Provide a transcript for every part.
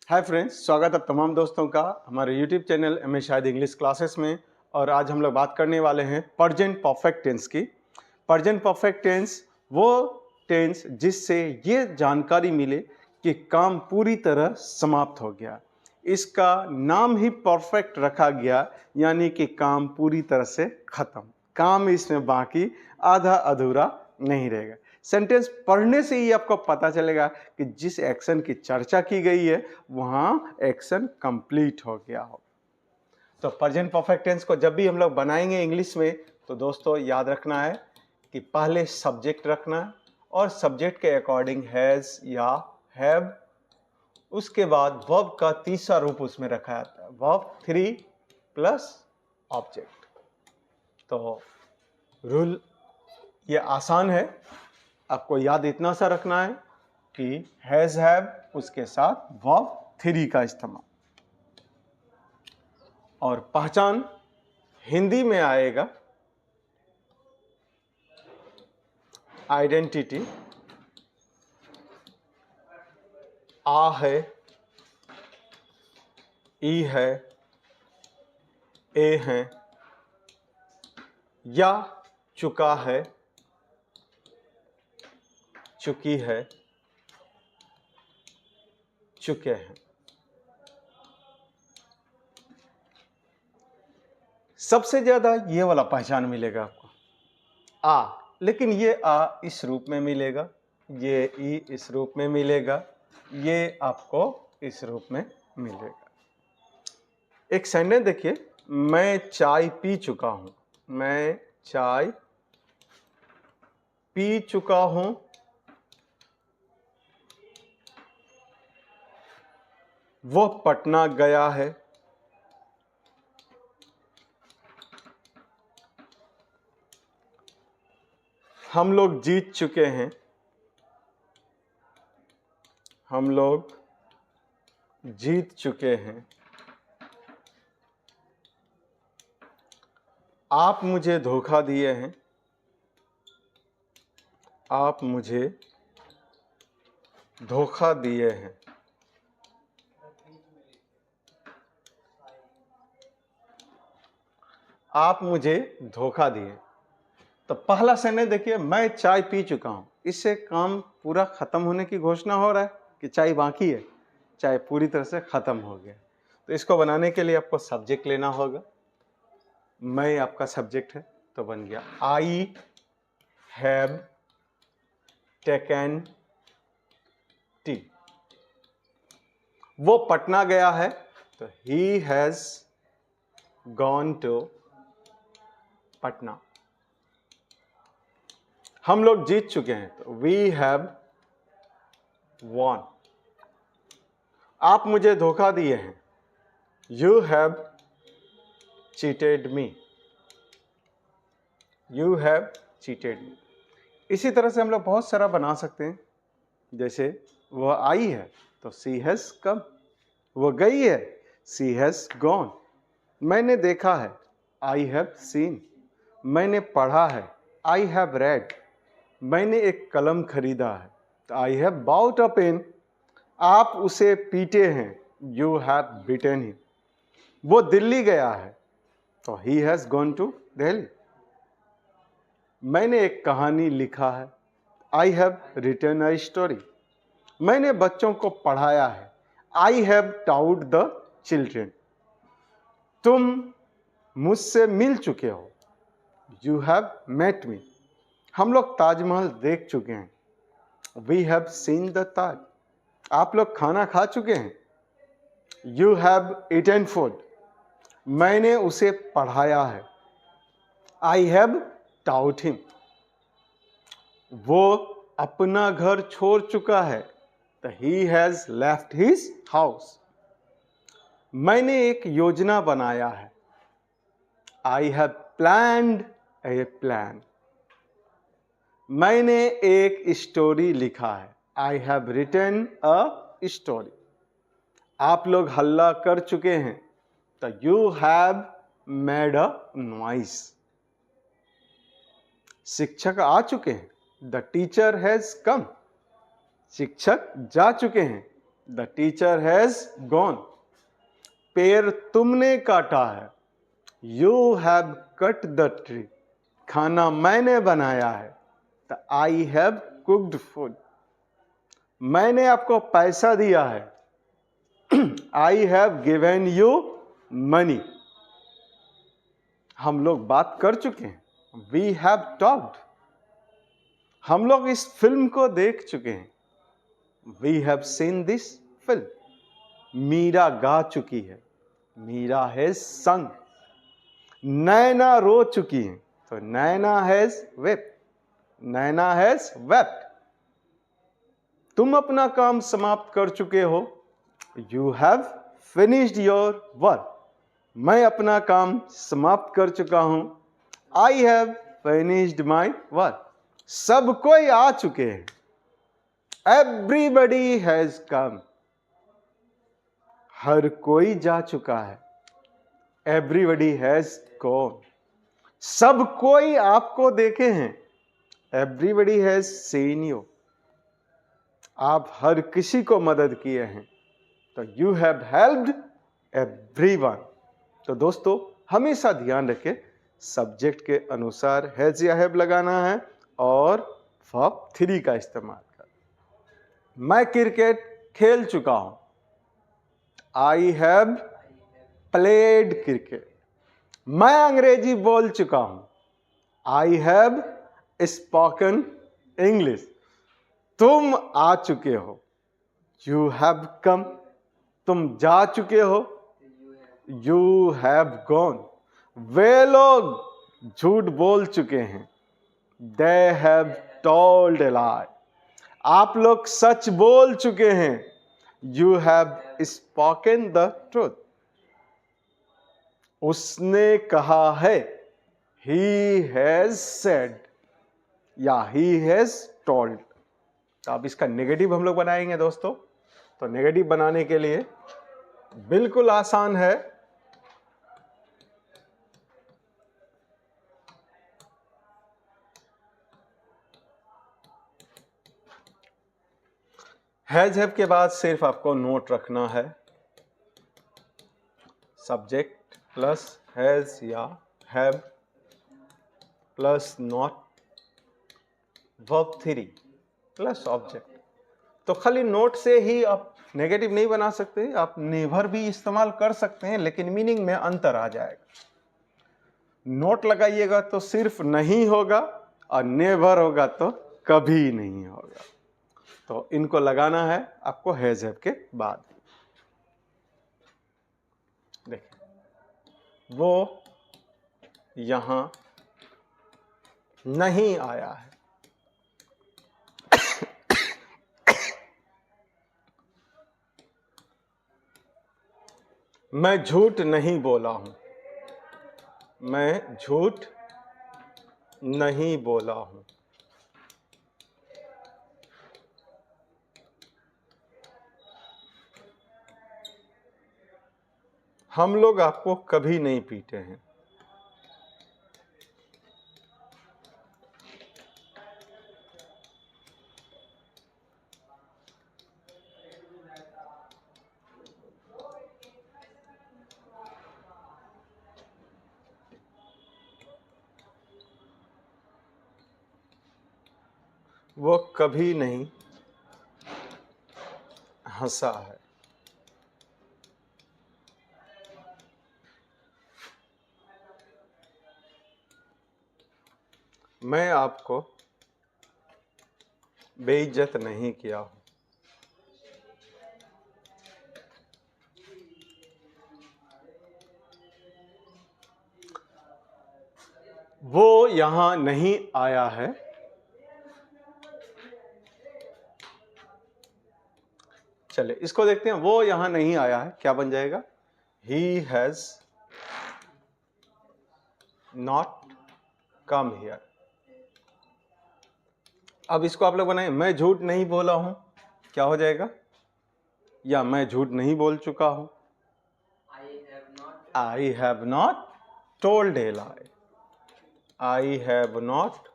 Hi friends, स्वागत है तमाम दोस्तों का हमारे YouTube channel M A Shahid English classes में। और आज हम लोग बात करने वाले हैं प्रेजेंट परफेक्ट टेंस की। प्रेजेंट परफेक्ट टेंस वो टेंस जिससे ये जानकारी मिले कि काम पूरी तरह समाप्त हो गया। इसका नाम ही परफेक्ट रखा गया, यानी कि काम पूरी तरह से खत्म। काम इसमें बाकी आधा अधूरा नहीं रहेगा। सेंटेंस पढ़ने से ही आपको पता चलेगा कि जिस एक्शन की चर्चा की गई है वहां एक्शन कंप्लीट हो गया हो। तो प्रेजेंट परफेक्ट टेंस को जब भी हम लोग बनाएंगे इंग्लिश में, तो दोस्तों याद रखना है कि पहले सब्जेक्ट रखना है और सब्जेक्ट के अकॉर्डिंग हैज या हैव। उसके बाद वर्ब का तीसरा रूप उसमें रखा जाता है, वर्ब 3 प्लस ऑब्जेक्ट। तो रूल ये आसान है, आपको याद इतना सा रखना है कि हैज हैव उसके साथ वर्ब 3 का इस्तेमाल। और पहचान हिंदी में आएगा आइडेंटिटी। आ है, ई है, ए है, या चुका है, चुकी है, चुके हैं। सबसे ज्यादा ये वाला पहचान मिलेगा आपको आ, लेकिन ये आ इस रूप में मिलेगा, ये ई इस रूप में मिलेगा, ये आपको इस रूप में मिलेगा। एक सेंटेंस देखिए, मैं चाय पी चुका हूं। मैं चाय पी चुका हूं। वो पटना गया है। हम लोग जीत चुके हैं। हम लोग जीत चुके हैं। आप मुझे धोखा दिए हैं। आप मुझे धोखा दिए हैं। आप मुझे धोखा दिए। तो पहला सेंटेंस देखिए, मैं चाय पी चुका हूं। इससे काम पूरा खत्म होने की घोषणा हो रहा है कि चाय बाकी है, चाय पूरी तरह से खत्म हो गया। तो इसको बनाने के लिए आपको सब्जेक्ट लेना होगा। मैं आपका सब्जेक्ट है, तो बन गया आई हैव टेकन टी। वो पटना गया है, तो he has gone to Patna. हम लोग जीत चुके हैं, तो वी हैव वॉन। आप मुझे धोखा दिए हैं। You have cheated me. You have cheated मी। इसी तरह से हम लोग बहुत सारा बना सकते हैं। जैसे वह आई है, तो सी हैज कम। वो गई है, सी हैज गॉन। मैंने देखा है, आई हैव सीन। मैंने पढ़ा है, आई हैव रेड। मैंने एक कलम खरीदा है, तो I have bought a pen. आप उसे पीटे हैं, यू हैव बीटन हिम। वो दिल्ली गया है, तो he has gone to Delhi. मैंने एक कहानी लिखा है, I have written a story. मैंने बच्चों को पढ़ाया है, I have taught the children. तुम मुझसे मिल चुके हो, यू हैव मेट मी। हम लोग ताजमहल देख चुके हैं, वी हैव सीन द ताज। आप लोग खाना खा चुके हैं, यू हैव ईटन फूड। मैंने उसे पढ़ाया है, आई हैव टाउट हिम। वो अपना घर छोड़ चुका है, तो he has left his house. मैंने एक योजना बनाया है, I have planned a plan. मैंने एक स्टोरी लिखा है, I have written a story. आप लोग हल्ला कर चुके हैं, तो you have made a noise. शिक्षक आ चुके हैं, द टीचर हैज कम। शिक्षक जा चुके हैं, द टीचर हैज गॉन। पेड़ तुमने काटा है, you have cut the tree. खाना मैंने बनाया है, the I have cooked food. मैंने आपको पैसा दिया है, I have given you money. हम लोग बात कर चुके हैं, वी हैव टॉक्ड। हम लोग इस फिल्म को देख चुके हैं, we have seen this film. Meera गा चुकी है, मीरा हैज संग। नैना रो चुकी है, तो Naina has wept, Naina has wept. तुम अपना काम समाप्त कर चुके हो, you have finished your work. मैं अपना काम समाप्त कर चुका हूं, I have finished my work. सब कोई आ चुके हैं, एवरीबडी हैज कम। हर कोई जा चुका है, एवरीबडी हैज गॉन। सब कोई आपको देखे हैं, एवरीबडी हैज सीन यू। आप हर किसी को मदद किए हैं, तो यू हैव हेल्प्ड एवरीवन। तो दोस्तों हमेशा ध्यान रखें, सब्जेक्ट के अनुसार हैज या हैव लगाना है और वर्ब 3 का इस्तेमाल कर। मैं क्रिकेट खेल चुका हूं, आई हैव प्लेड क्रिकेट। मैं अंग्रेजी बोल चुका हूं, आई हैव स्पोकन इंग्लिश। तुम आ चुके हो, यू हैव कम। तुम जा चुके हो, यू हैव गॉन। वे लोग झूठ बोल चुके हैं, दे हैव टोल्ड ए लाई। आप लोग सच बोल चुके हैं, you have spoken the truth. उसने कहा है, ही हैज सेड या ही हैज टोल्ड। तो अब इसका नेगेटिव हम लोग बनाएंगे दोस्तों। तो नेगेटिव बनाने के लिए बिल्कुल आसान है। हैज हैव के बाद सिर्फ आपको नोट रखना है, सब्जेक्ट प्लस हैज या have plus not, verb 3 plus object. तो खाली नोट से ही आप नेगेटिव नहीं बना सकते, आप नेवर भी इस्तेमाल कर सकते हैं, लेकिन मीनिंग में अंतर आ जाएगा। नोट लगाइएगा तो सिर्फ नहीं होगा, और नेवर होगा तो कभी नहीं होगा। तो इनको लगाना है आपको हैज हैव के बाद। देखिए, वो यहां नहीं आया है, मैं झूठ नहीं बोला हूं, मैं झूठ नहीं बोला हूं। हम लोग आपको कभी नहीं पीटे हैं, वो कभी नहीं हंसा है। मैं आपको बेइज्जत नहीं किया हूं, वो यहां नहीं आया है, चले इसको देखते हैं। वो यहां नहीं आया है, क्या बन जाएगा? He has not come here. अब इसको आप लोग बनाए, मैं झूठ नहीं बोला हूं, क्या हो जाएगा? या मैं झूठ नहीं बोल चुका हूं, I have not told a lie, I have not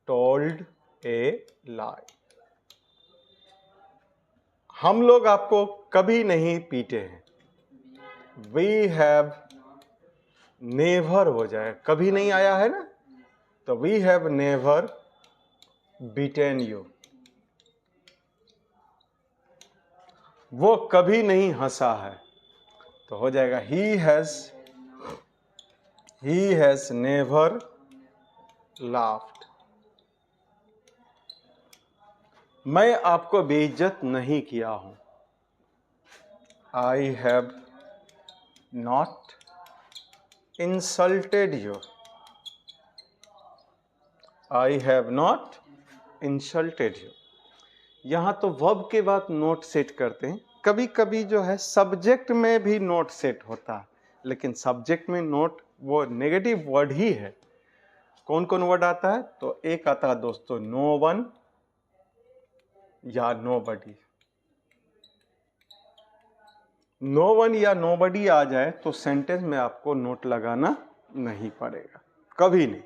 told a lie. हम लोग आपको कभी नहीं पीटे हैं। वी हैव नेवर हो जाए, कभी नहीं आया है ना, तो we have never beaten you. वो कभी नहीं हंसा है, तो हो जाएगा ही हैज नेवर लाफ्ड। मैं आपको बेइज्जत नहीं किया हूं। I have not insulted you. I have not insulted you. यहां तो वर्ब के बाद नोट सेट करते हैं। कभी कभी जो है सब्जेक्ट में भी नोट सेट होता है, लेकिन सब्जेक्ट में नोट वो नेगेटिव वर्ड ही है। कौन कौन वर्ड आता है? तो एक आता है दोस्तों नो वन या नोबडी। नो वन या नोबडी आ जाए तो सेंटेंस में आपको नोट लगाना नहीं पड़ेगा, कभी नहीं।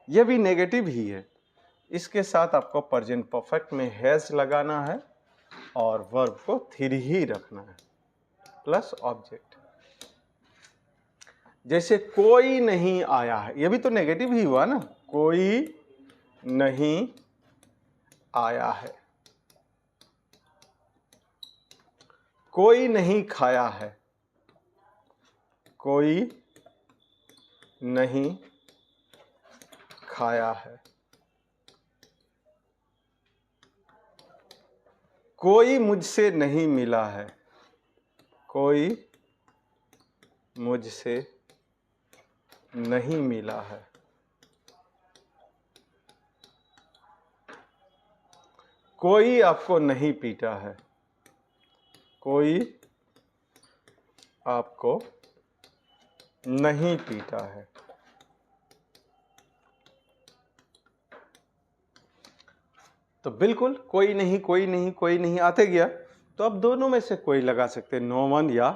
यह भी नेगेटिव ही है। इसके साथ आपको प्रेजेंट परफेक्ट में हैज लगाना है और वर्ब को थ्री ही रखना है प्लस ऑब्जेक्ट। जैसे कोई नहीं आया है, यह भी तो नेगेटिव ही हुआ ना, कोई नहीं आया है। कोई नहीं खाया है, कोई नहीं खाया है। कोई मुझसे नहीं मिला है, कोई मुझसे नहीं मिला है। कोई आपको नहीं पीटा है, कोई आपको नहीं पीटा है। तो बिल्कुल कोई नहीं कोई नहीं कोई नहीं आते गया, तो अब दोनों में से कोई लगा सकते हैं, नो वन या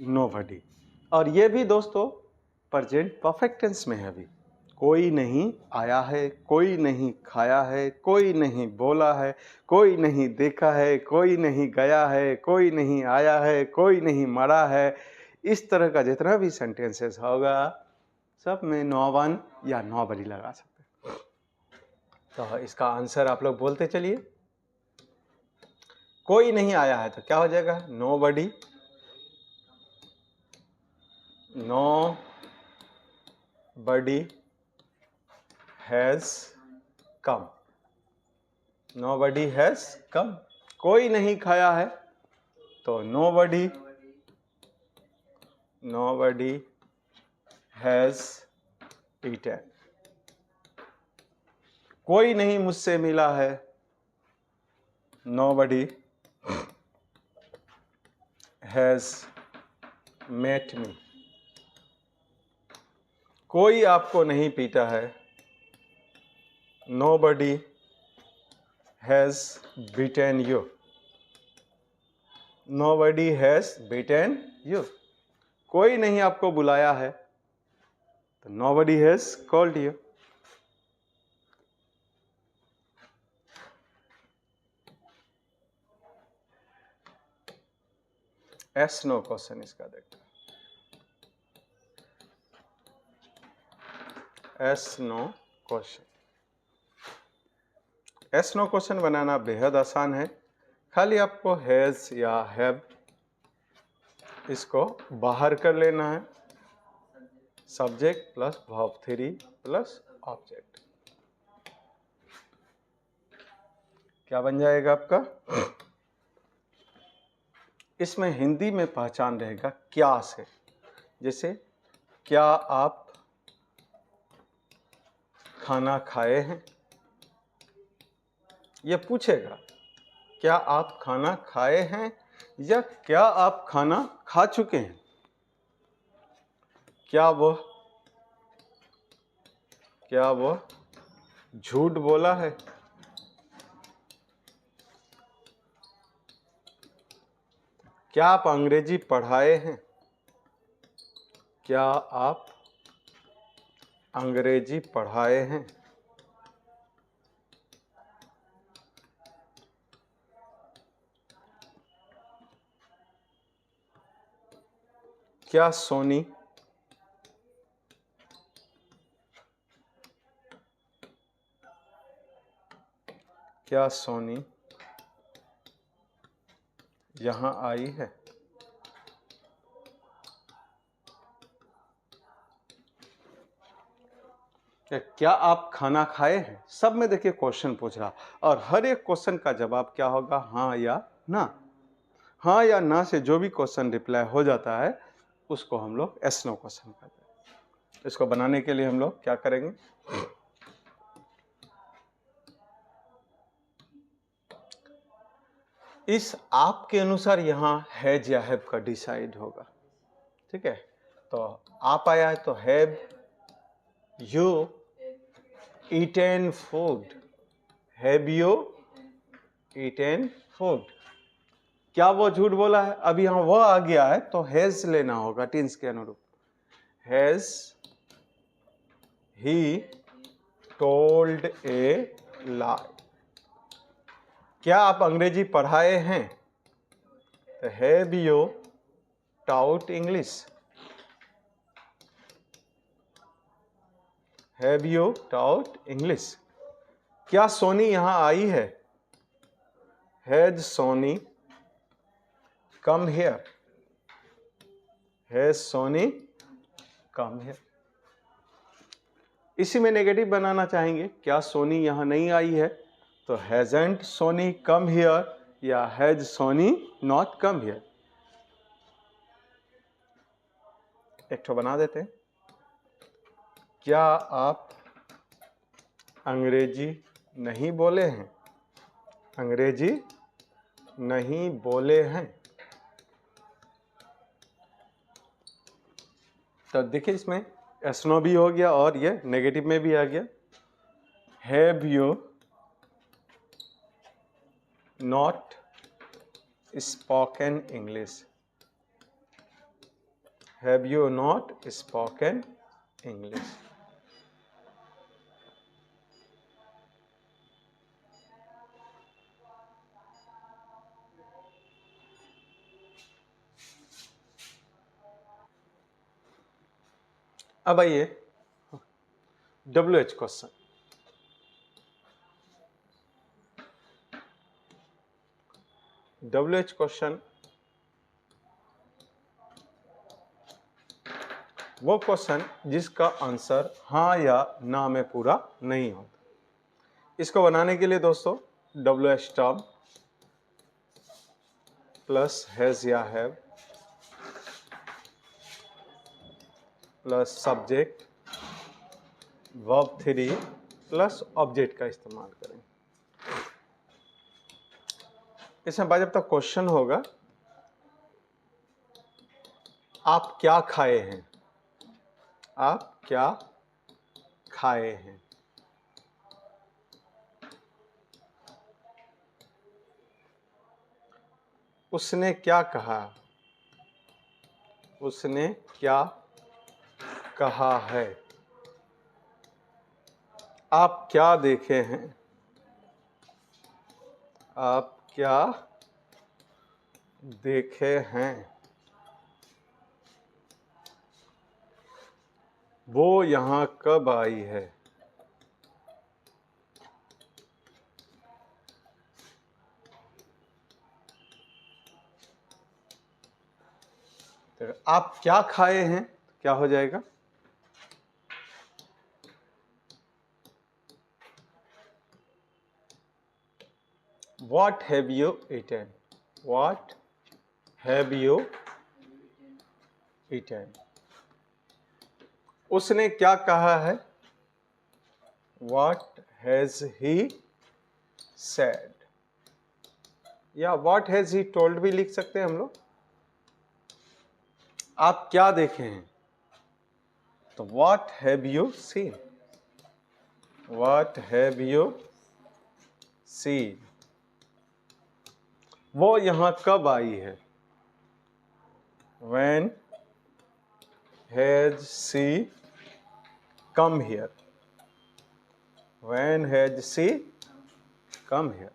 नोबडी। और ये भी दोस्तों प्रेजेंट परफेक्ट टेंस में है। अभी कोई नहीं आया है, कोई नहीं खाया है, कोई नहीं बोला है, कोई नहीं देखा है, कोई नहीं गया है, कोई नहीं आया है, कोई नहीं मरा है। इस तरह का जितना भी सेंटेंसेस होगा सब में नो वन या नोबडी लगा सकते हैं। तो इसका आंसर आप लोग बोलते चलिए। कोई नहीं आया है तो क्या हो जाएगा? Nobody, nobody has come, nobody has come। कोई नहीं खाया है तो nobody has eaten। कोई नहीं मुझसे मिला है, nobody has met me। कोई आपको नहीं पीटा है, nobody has beaten you, nobody has beaten you। कोई नहीं आपको बुलाया है तो nobody has called you। Yes no question इसका देखते हैं। Yes no question, yes no question बनाना बेहद आसान है। खाली आपको हैज या हैव इसको बाहर कर लेना है, subject plus verb three plus object. क्या बन जाएगा आपका? इसमें हिंदी में पहचान रहेगा क्या से। जैसे क्या आप खाना खाए हैं, यह पूछेगा क्या आप खाना खाए हैं या क्या आप खाना खा चुके हैं। क्या वह झूठ बोला है। क्या आप अंग्रेजी पढ़ाए हैं, क्या आप अंग्रेजी पढ़ाए हैं। क्या सोनी यहाँ आई है? क्या आप खाना खाए हैं? सब में देखिए क्वेश्चन पूछ रहा, और हर एक क्वेश्चन का जवाब क्या होगा? हाँ या ना। हाँ या ना से जो भी क्वेश्चन रिप्लाई हो जाता है उसको हम लोग एस नो क्वेश्चन कहते हैं। इसको बनाने के लिए हम लोग क्या करेंगे? इस आपके अनुसार यहाँ हैज या हैव का डिसाइड होगा। ठीक है, तो आप आया है तो have you eaten food, have you eaten food. क्या वो झूठ बोला है? अभी यहाँ वो आ गया है तो हैज लेना होगा टेंस के अनुरूप। Has he told a lie. क्या आप अंग्रेजी पढ़ाए हैं? तो have you taught English, have you taught English. क्या सोनी यहां आई है? Has Soni come here, has Soni come here. इसी में नेगेटिव बनाना चाहेंगे, क्या सोनी यहां नहीं आई है? तो हैजंट सोनी कम हियर या has Soni not come here. एक ठो बना देते हैं। क्या आप अंग्रेजी नहीं बोले हैं? अंग्रेजी नहीं बोले हैं। तो देखिए इसमें एसनो भी हो गया और ये नेगेटिव में भी आ गया। Have you not spoken English, have you not spoken English. अब आइए WH क्वेश्चन। WH क्वेश्चन वो क्वेश्चन जिसका आंसर हाँ या ना में पूरा नहीं होता। इसको बनाने के लिए दोस्तों WH टर्म प्लस हैज या have plus subject verb 3 plus object का इस्तेमाल करें। इसमें बाद जब तक क्वेश्चन होगा, आप क्या खाए हैं? आप क्या खाए हैं? उसने क्या कहा? उसने क्या कहा है? आप क्या देखे हैं? आप क्या देखे हैं? वो यहाँ कब आई है? तो आप क्या खाए हैं क्या हो जाएगा? What have you eaten? What have you eaten? उसने क्या कहा है? What has he said? या What has he told भी लिख सकते हैं हम लोग। आप क्या देखे हैं? तो What have you seen? What have you seen? वो यहाँ कब आई है? When has she come here? When has she come here?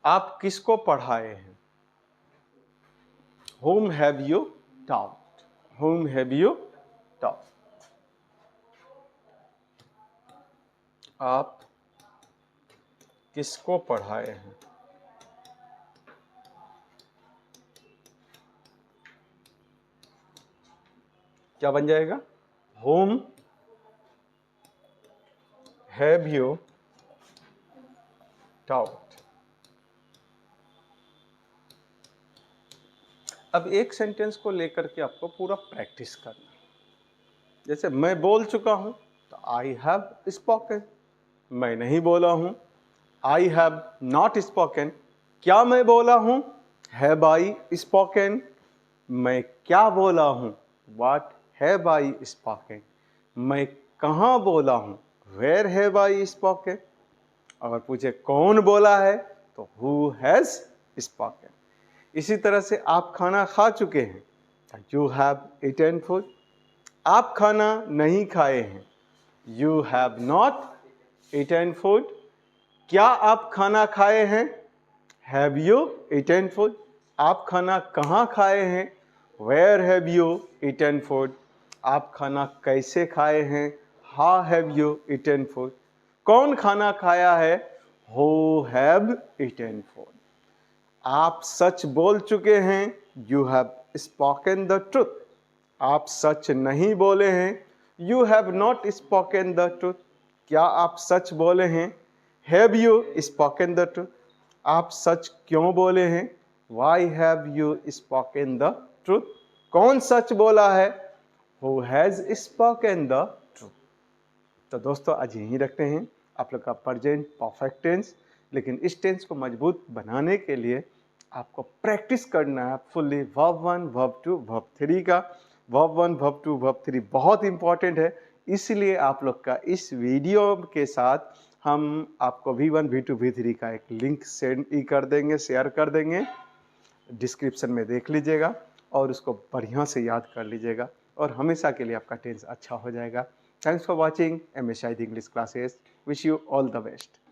आप किसको पढ़ाए हैं? Whom have you taught? whom have you taught? आप किसको पढ़ाए हैं? क्या बन जाएगा? whom have you taught? अब एक सेंटेंस को लेकर के आपको पूरा प्रैक्टिस करना है। जैसे मैं बोल चुका हूं तो आई हैव स्पोकन, मैं नहीं बोला हूं आई हैव नॉट स्पोकन। क्या मैं बोला हूं? Have I spoken. मैं क्या बोला हूं? What have I spoken. मैं कहाँ बोला हूं? Where have I spoken. अगर पूछे कौन बोला है तो हु हैज स्पोकन। इसी तरह से आप खाना खा चुके हैं, यू हैव ईटन फूड। आप खाना नहीं खाए हैं, you have not eaten food. क्या आप खाना खाए हैं? Have you eaten food. आप खाना कहाँ खाए हैं? Where have you eaten food. आप खाना कैसे खाए हैं? How have you eaten food. कौन खाना खाया है? Who have eaten food. आप सच बोल चुके हैं, you have spoken the truth. आप सच नहीं बोले हैं, you have not spoken the truth. क्या आप सच बोले हैं? Have you spoken the truth. आप सच क्यों बोले हैं? Why have you spoken the truth. कौन सच बोला है? Who has spoken the truth. तो दोस्तों आज यहीं रखते हैं आप लोग का प्रेजेंट परफेक्ट टेंस। लेकिन इस टेंस को मजबूत बनाने के लिए आपको प्रैक्टिस करना है फुल्ली वर्ब 1, वर्ब 2, वर्ब 3 का। वर्ब 1, वर्ब 2, वर्ब 3 बहुत इंपॉर्टेंट है। इसलिए आप लोग का इस वीडियो के साथ हम आपको V1, V2, V3 का एक लिंक सेंड कर देंगे, शेयर कर देंगे। डिस्क्रिप्शन में देख लीजिएगा और उसको बढ़िया से याद कर लीजिएगा और हमेशा के लिए आपका टेंस अच्छा हो जाएगा। Thanks for watching MS Shahid English classes. Wish you all the best.